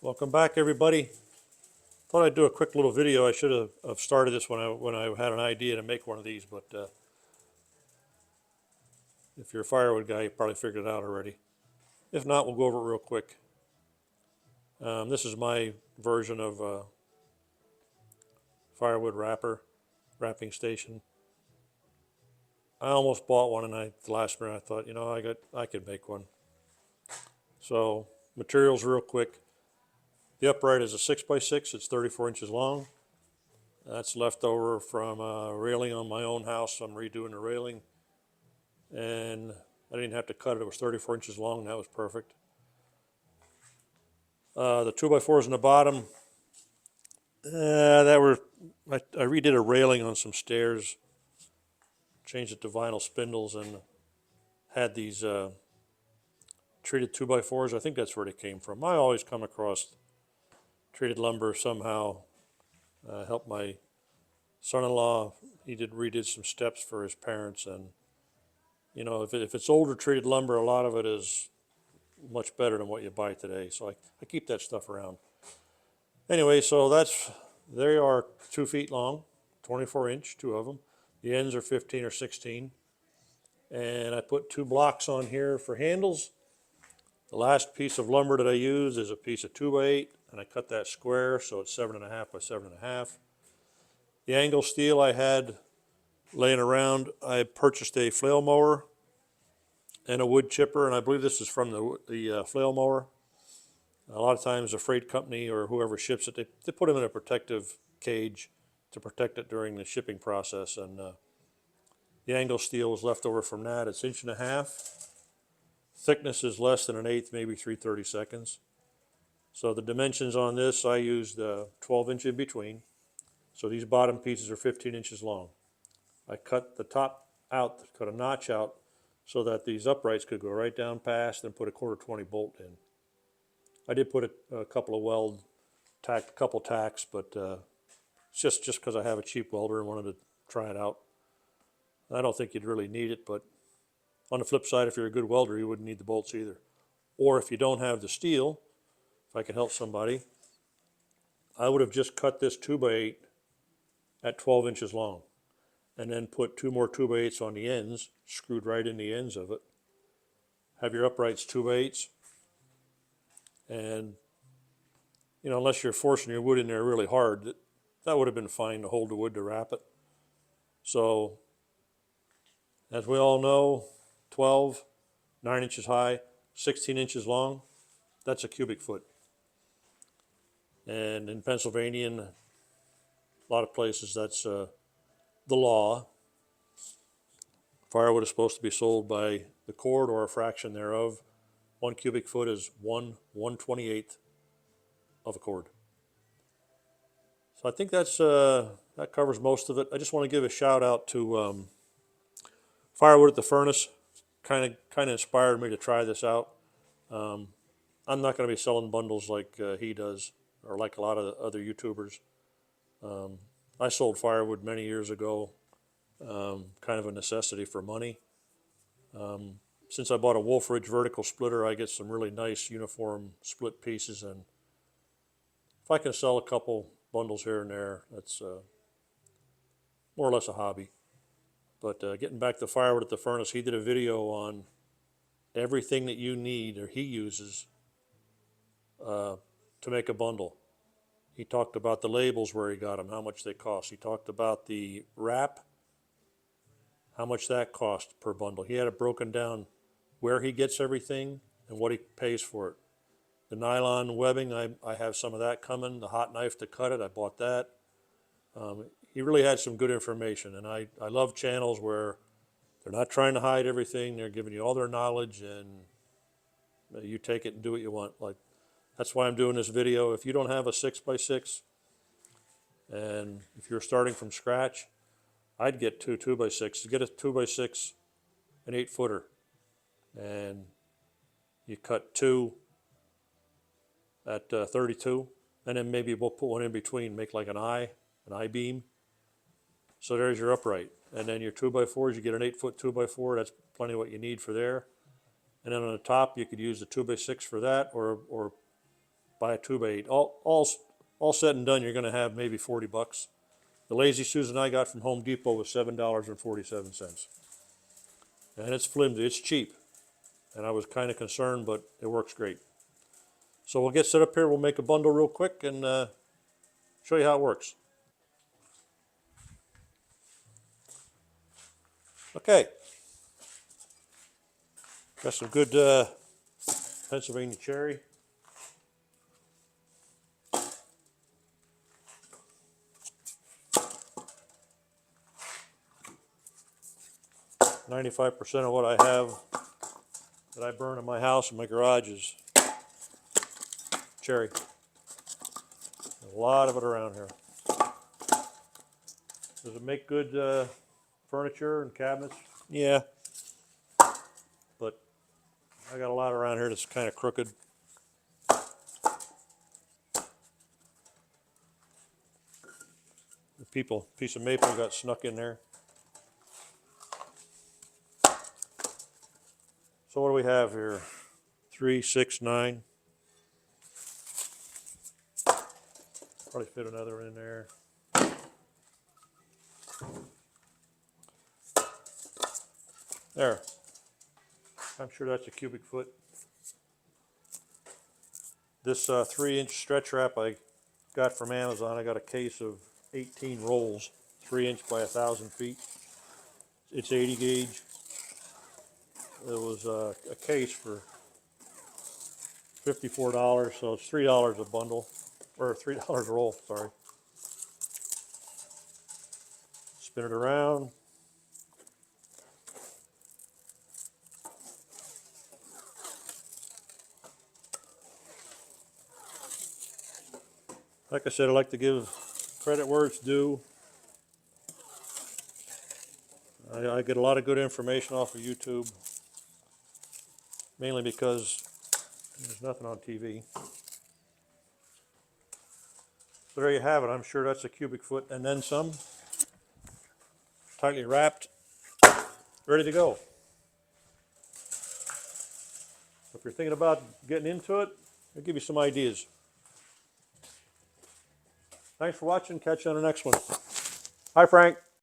Welcome back, everybody. Thought I'd do a quick little video. I should have started this when I had an idea to make one of these, but if you're a firewood guy, you probably figured it out already. If not, we'll go over it real quick. This is my version of firewood wrapping station. I almost bought one, and at the last minute I thought, I could make one. So materials real quick. The upright is a 6x6. It's 34 inches long. That's left over from a railing on my own house. I'm redoing the railing, and I didn't have to cut it. It was 34 inches long. That was perfect. The 2x4s in the bottom, I redid a railing on some stairs, changed it to vinyl spindles, and had these treated 2x4s. I think that's where they came from. I always come across treated lumber somehow. Helped my son-in-law. He redid some steps for his parents, and if it's older treated lumber, a lot of it is much better than what you buy today. So I keep that stuff around. Anyway, so they are 2 feet long, 24 inch, two of them. The ends are 15 or 16. And I put 2 blocks on here for handles. The last piece of lumber that I used is a piece of 2x8, and I cut that square so it's 7.5 by 7.5. The angle steel I had laying around, I purchased a flail mower and a wood chipper, and I believe this is from the flail mower. A lot of times the freight company or whoever ships it, they put them in a protective cage to protect it during the shipping process. And the angle steel was left over from that. It's 1.5 inches. Thickness is less than 1/8, maybe 3/32. So the dimensions on this, I used 12 inch in between. So these bottom pieces are 15 inches long. I cut the top out, cut a notch out, so that these uprights could go right down past and put a 1/4 20 bolt in. I did put a couple of a couple tacks, but it's just because I have a cheap welder and wanted to try it out. I don't think you'd really need it, but on the flip side, if you're a good welder, you wouldn't need the bolts either. Or if you don't have the steel, if I can help somebody, I would have just cut this 2x8 at 12 inches long, and then put 2 more 2x8s on the ends, screwed right in the ends of it. Have your uprights 2x8s, and unless you're forcing your wood in there really hard, that would have been fine to hold the wood to wrap it. So, as we all know, 12, 9 inches high, 16 inches long, that's a cubic foot. And in Pennsylvania and a lot of places, that's the law. Firewood is supposed to be sold by the cord or a fraction thereof. 1 cubic foot is 1/128th of a cord. So I think that covers most of it. I just want to give a shout out to Firewood at the Furnace. Kind of inspired me to try this out. I'm not going to be selling bundles like he does, or like a lot of the other YouTubers. I sold firewood many years ago, kind of a necessity for money. Since I bought a Wolf Ridge vertical splitter, I get some really nice uniform split pieces, and if I can sell a couple bundles here and there, that's more or less a hobby. But getting back to Firewood at the Furnace, he did a video on everything that you need or he uses to make a bundle. He talked about the labels, where he got them, how much they cost. He talked about the wrap, how much that cost per bundle. He had it broken down where he gets everything and what he pays for it. The nylon webbing, I have some of that coming. The hot knife to cut it, I bought that. He really had some good information, and I love channels where they're not trying to hide everything. They're giving you all their knowledge, and you take it and do what you want. Like, that's why I'm doing this video. If you don't have a 6x6, and if you're starting from scratch, I'd get 2 2x6. Get a 2x6, an 8-footer, and you cut 2 at 32, and then maybe we'll put one in between, make like an I-beam. So there's your upright. And then your 2x4s, you get an 8-foot 2x4. That's plenty of what you need for there. And then on the top, you could use the 2x6 for that, or buy a 2x8. All said and done, you're going to have maybe 40 bucks. The Lazy Susan I got from Home Depot was $7.47. And it's flimsy, it's cheap. And I was kind of concerned, but it works great. So we'll get set up here, we'll make a bundle real quick and show you how it works. Okay. Got some good Pennsylvania cherry. .95% of what I have that I burn in my house and my garage is cherry. A lot of it around here. Does it make good furniture and cabinets? Yeah. But I got a lot around here that's kind of crooked. The piece of maple got snuck in there. So what do we have here? 3, 6, 9. Probably fit another in there. There. I'm sure that's a cubic foot. This 3-inch stretch wrap I got from Amazon. I got a case of 18 rolls, 3-inch by 1,000 feet. It's 80 gauge. It was a case for $54, so it's $3 a bundle, or $3 a roll, sorry. Spin it around. Like I said, I like to give credit where it's due. I get a lot of good information off of YouTube, mainly because there's nothing on TV. So there you have it. I'm sure that's a cubic foot and then some. Tightly wrapped, ready to go. If you're thinking about getting into it, I'll give you some ideas. Thanks for watching. Catch you on the next one. Hi, Frank.